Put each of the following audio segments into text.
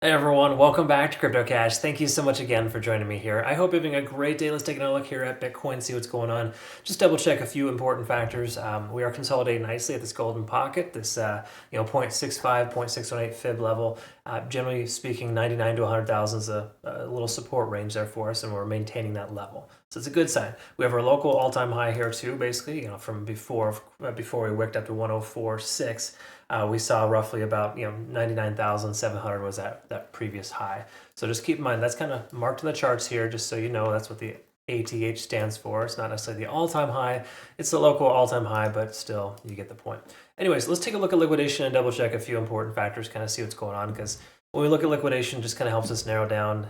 Hey everyone, welcome back to Crypto Cash. Thank you so much again for joining me here. I hope you're having a great day. Let's take a look here at Bitcoin, see what's going on. Just double check a few important factors. We are consolidating nicely at this golden pocket, this 0.65, 0.618 fib level. Generally speaking, 99 to 100,000 is a little support range there for us, and we're maintaining that level. So it's a good sign. We have our local all-time high here too, basically, from before we wicked up to 104.6. We saw roughly about 99,700 was that previous high. So just keep in mind that's kind of marked in the charts here, just so you know that's what the ATH stands for. It's not necessarily the all-time high, it's the local all-time high, but still you get the point. Anyways, let's take a look at liquidation and double check a few important factors, kind of see what's going on, because when we look at liquidation, just kind of helps us narrow down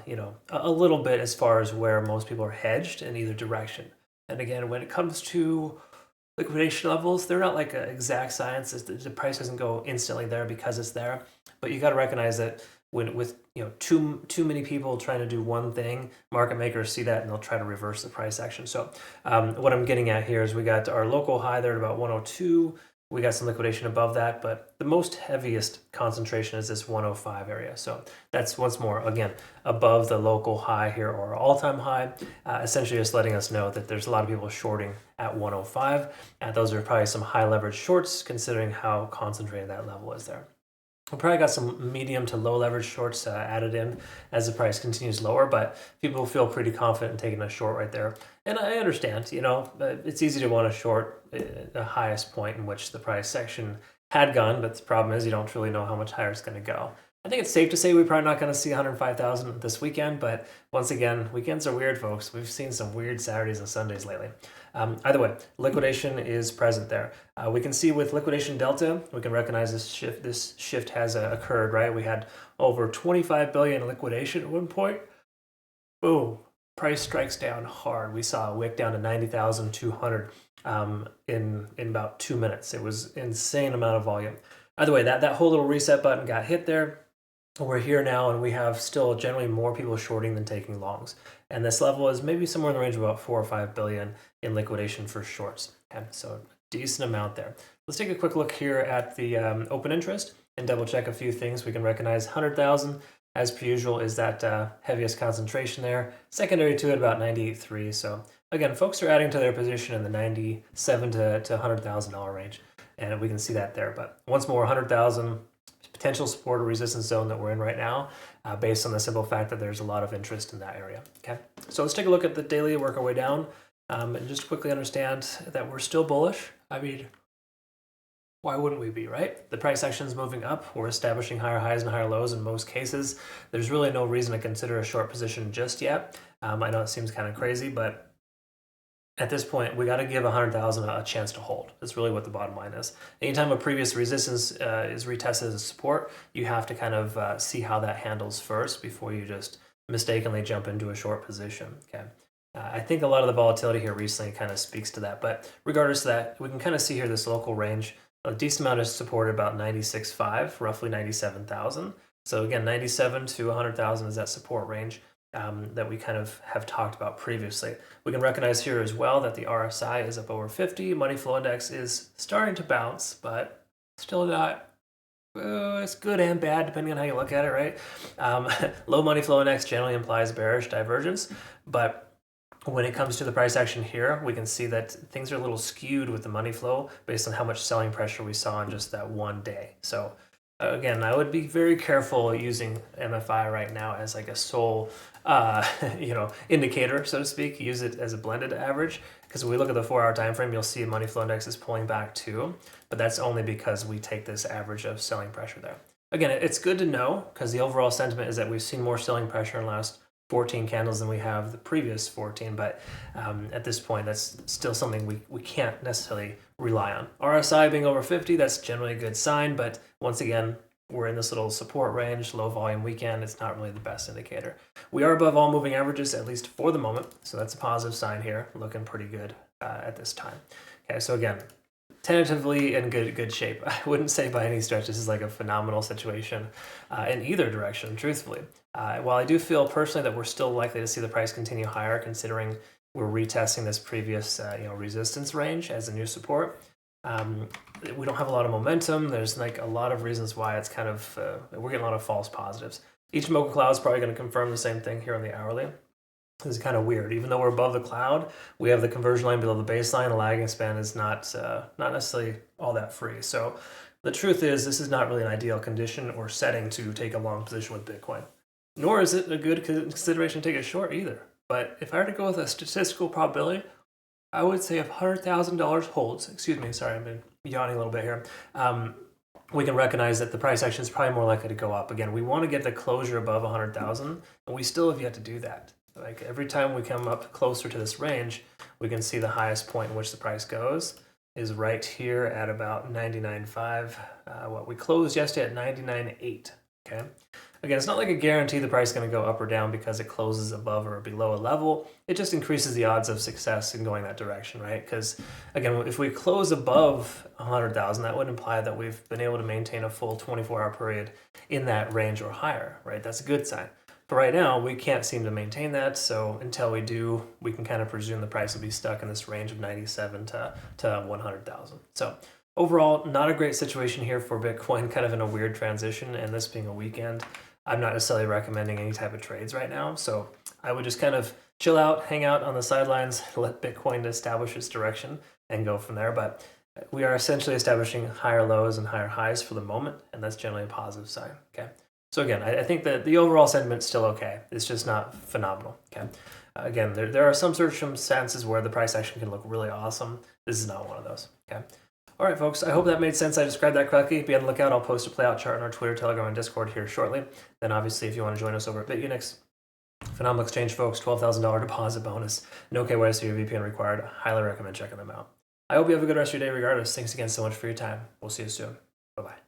a little bit as far as where most people are hedged in either direction. And again, when it comes to liquidation levels, they're not like an exact science. The price doesn't go instantly there because it's there, but you got to recognize that with too many people trying to do one thing, market makers see that and they'll try to reverse the price action. So what I'm getting at here is we got our local high there at about 102. We got some liquidation above that, but the most heaviest concentration is this 105 area. So that's once more, again, above the local high here or all-time high, essentially just letting us know that there's a lot of people shorting at 105. Those are probably some high leverage shorts considering how concentrated that level is there. We probably got some medium to low leverage shorts added in as the price continues lower, but people feel pretty confident in taking a short right there. And I understand, it's easy to want to short the highest point in which the price section had gone, but the problem is you don't really know how much higher it's going to go. I think it's safe to say we're probably not going to see 105,000 this weekend, but once again, weekends are weird, folks. We've seen some weird Saturdays and Sundays lately. Either way, liquidation is present there. We can see with liquidation delta, we can recognize this shift. This shift has occurred, right? We had over 25 billion in liquidation at one point. Boom, price strikes down hard. We saw a wick down to 90,200 in about 2 minutes. It was insane amount of volume. Either way, that whole little reset button got hit there. We're here now, and we have still generally more people shorting than taking longs. And this level is maybe somewhere in the range of about 4 or 5 billion in liquidation for shorts. Okay, so decent amount there. Let's take a quick look here at the open interest and double check a few things. We can recognize 100,000 as per usual is that heaviest concentration there. Secondary to it about 98.3. So again, folks are adding to their position in the 97 to $100,000 range, and we can see that there. But once more, 100,000 potential support or resistance zone that we're in right now, based on the simple fact that there's a lot of interest in that area. Okay, so let's take a look at the daily, work our way down, and just quickly understand that we're still bullish. I mean, why wouldn't we be, right? The price action is moving up. We're establishing higher highs and higher lows in most cases. There's really no reason to consider a short position just yet. I know it seems kind of crazy, but at this point, we got to give 100,000 a chance to hold. That's really what the bottom line is. Anytime a previous resistance is retested as a support, you have to kind of see how that handles first before you just mistakenly jump into a short position. Okay. I think a lot of the volatility here recently kind of speaks to that. But regardless of that, we can kind of see here this local range. A decent amount is supported about 96.5, roughly 97,000. So again, 97 to 100,000 is that support range that we kind of have talked about previously. We can recognize here as well that the RSI is up over 50. Money flow index is starting to bounce, but still not. It's good and bad depending on how you look at it, right? Low money flow index generally implies bearish divergence, but when it comes to the price action here, we can see that things are a little skewed with the money flow based on how much selling pressure we saw in just that one day. So again, I would be very careful using MFI right now as like a sole, indicator, so to speak. Use it as a blended average, because when we look at the 4-hour time frame, you'll see money flow index is pulling back too, but that's only because we take this average of selling pressure there. Again, it's good to know because the overall sentiment is that we've seen more selling pressure in the last 14 candles than we have the previous 14, but at this point, that's still something we can't necessarily rely on. RSI being over 50, that's generally a good sign, but once again, we're in this little support range, low volume weekend. It's not really the best indicator. We are above all moving averages, at least for the moment, so that's a positive sign here, looking pretty good at this time. Okay, so again, tentatively in good shape. I wouldn't say by any stretch this is like a phenomenal situation in either direction, truthfully. While I do feel personally that we're still likely to see the price continue higher, considering we're retesting this previous resistance range as a new support, We don't have a lot of momentum. There's like a lot of reasons why it's kind of, we're getting a lot of false positives. Each Mocha cloud is probably going to confirm the same thing here on the hourly. This is kind of weird. Even though we're above the cloud, we have the conversion line below the baseline. The lagging span is not necessarily all that free. So the truth is, this is not really an ideal condition or setting to take a long position with Bitcoin. Nor is it a good consideration to take a short either. But if I were to go with a statistical probability, I would say if $100,000 holds, excuse me, sorry, I've been yawning a little bit here, we can recognize that the price action is probably more likely to go up. Again, we want to get the closure above 100,000, and we still have yet to do that. Like every time we come up closer to this range, we can see the highest point in which the price goes is right here at about 99.5. What we closed yesterday at 99.8. Okay. Again, it's not like a guarantee the price is going to go up or down because it closes above or below a level. It just increases the odds of success in going that direction, right? Because again, if we close above 100,000, that would imply that we've been able to maintain a full 24-hour period in that range or higher, right? That's a good sign. But right now, we can't seem to maintain that. So until we do, we can kind of presume the price will be stuck in this range of 97 to 100,000. So overall, not a great situation here for Bitcoin, kind of in a weird transition. And this being a weekend, I'm not necessarily recommending any type of trades right now. So I would just kind of chill out, hang out on the sidelines, let Bitcoin establish its direction and go from there. But we are essentially establishing higher lows and higher highs for the moment. And that's generally a positive sign. Okay. So again, I think that the overall sentiment's still okay. It's just not phenomenal. Okay. Again, there are some circumstances where the price action can look really awesome. This is not one of those. Okay. All right, folks. I hope that made sense. I described that correctly. Be on the lookout. I'll post a playout chart on our Twitter, Telegram, and Discord here shortly. Then, obviously, if you want to join us over at Bitunix, phenomenal exchange, folks. $12,000 deposit bonus. No KYC or VPN required. Highly recommend checking them out. I hope you have a good rest of your day regardless. Thanks again so much for your time. We'll see you soon. Bye-bye.